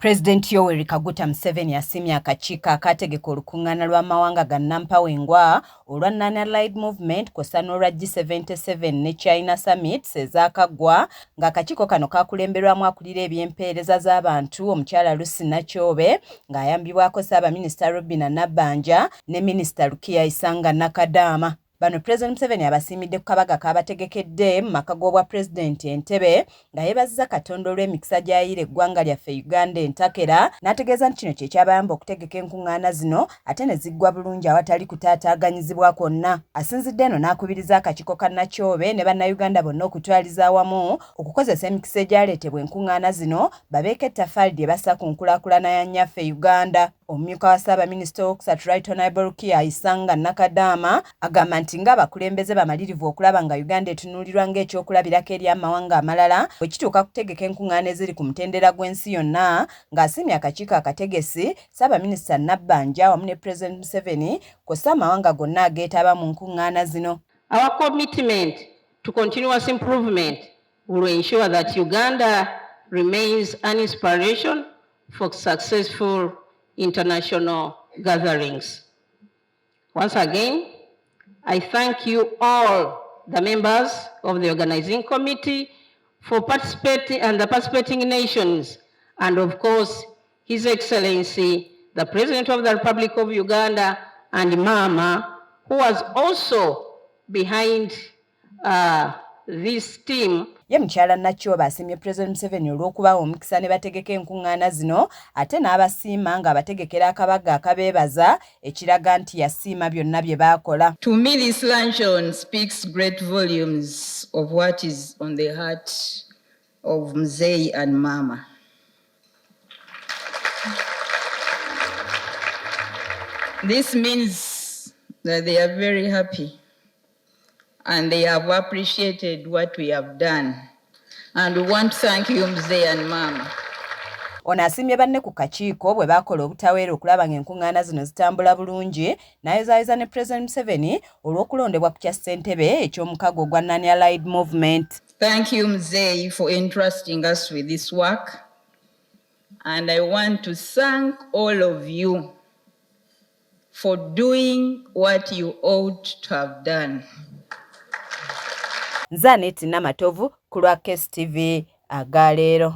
President Yoweri Kaguta Museveni asiimye akakiiko akategeka olukungaana lw'amawanga ga Nampawengwa olwa Non-Aligned Movement kw'ossa n'olwa G77 ne China Summits ezaakaggwa ng'akakiiko kano kaakulemberwamu akulira eby'empeereza z'abantu omukyala Lucy Nakyobe ng'ayambibwako Ssaabaminisita Robinah Nabbanja ne Minisita Rukia Isanga Nakadaama. Bano President Museveni abasiimidde ku kabaga k'abategekedde mu maka g'obwa Pulezidenti Entebbe nga yeebazizza Katonda olw'emikisa gy'ayiira eggwanga lyaffe Uganda entakera n'ategeeza nti kino kye kyabayamba okutegeka enkuŋŋaana zino ate ne ziggwa bulungi awatali kutaataaganyizibwa kwonna. Asinzidde eno n'akubiriza akakiiko ka Nakyobe ne bannayuganda bonna okutwaliza awamu okukozesa emikisa egyaleetebwa enkuŋŋaana zino babeeko ettaffaali lye bassa ku nkulaakulana ya nnyaffe Uganda. Omumyuka wa Ssaabaminisita owokusatu Right Honourable Rukia Isanga Nakadaama agamba nti ng'abakulembeze bamalirivu okulaba nga Uganda etunuulirwa ng'ekyokulabirako eri amawanga amalala bwe kituuka kutegeka enkuŋŋaana eziri ku mutendera gw'ensi yonna, ng'asiimye akakiiko akategesi Ssaabaminisita Nabbanja wamu ne President Museveni kw'ossa amawanga gonna ageetaba mu nkuŋŋaana zino. Our commitment to continuous improvement will ensure that Uganda remains an inspiration for successful international gatherings. Once again, I thank you all, the members of the organizing committee, for participating and the participating nations, and of course, His Excellency, the President of the Republic of Uganda, and Mama, who was also behind this team. Ye mukyala Nakyobe asiimye President Museveni olw'okubawa omukisa ne bategeka enkuŋŋaana zino ate n'abasiima ng'abategekera akabaga akabeebaza ekiraga nti yasiima byonna bye baakola. To me, this luncheon speaks great volumes of what is on the heart of Mzee and Mama. This means that they are very happy and they have appreciated what we have done. And we want to thank you, Mzee and Mama. Ono asiimye banne ku kakiiko bwe baakola obutaweera okulaba ng'enkuŋŋaana zino zitambula bulungi, n'ayozaayeza ne President Museveni olw'okulondebwa ku kya ssentebe eky'omukago ogwa Non-Aligned Movement. Thank you, Mzee, for entrusting us with this work. And I want to thank all of you for doing what you ought to have done. Nze Aneti Namatovu ku lwa KSTV agaleero.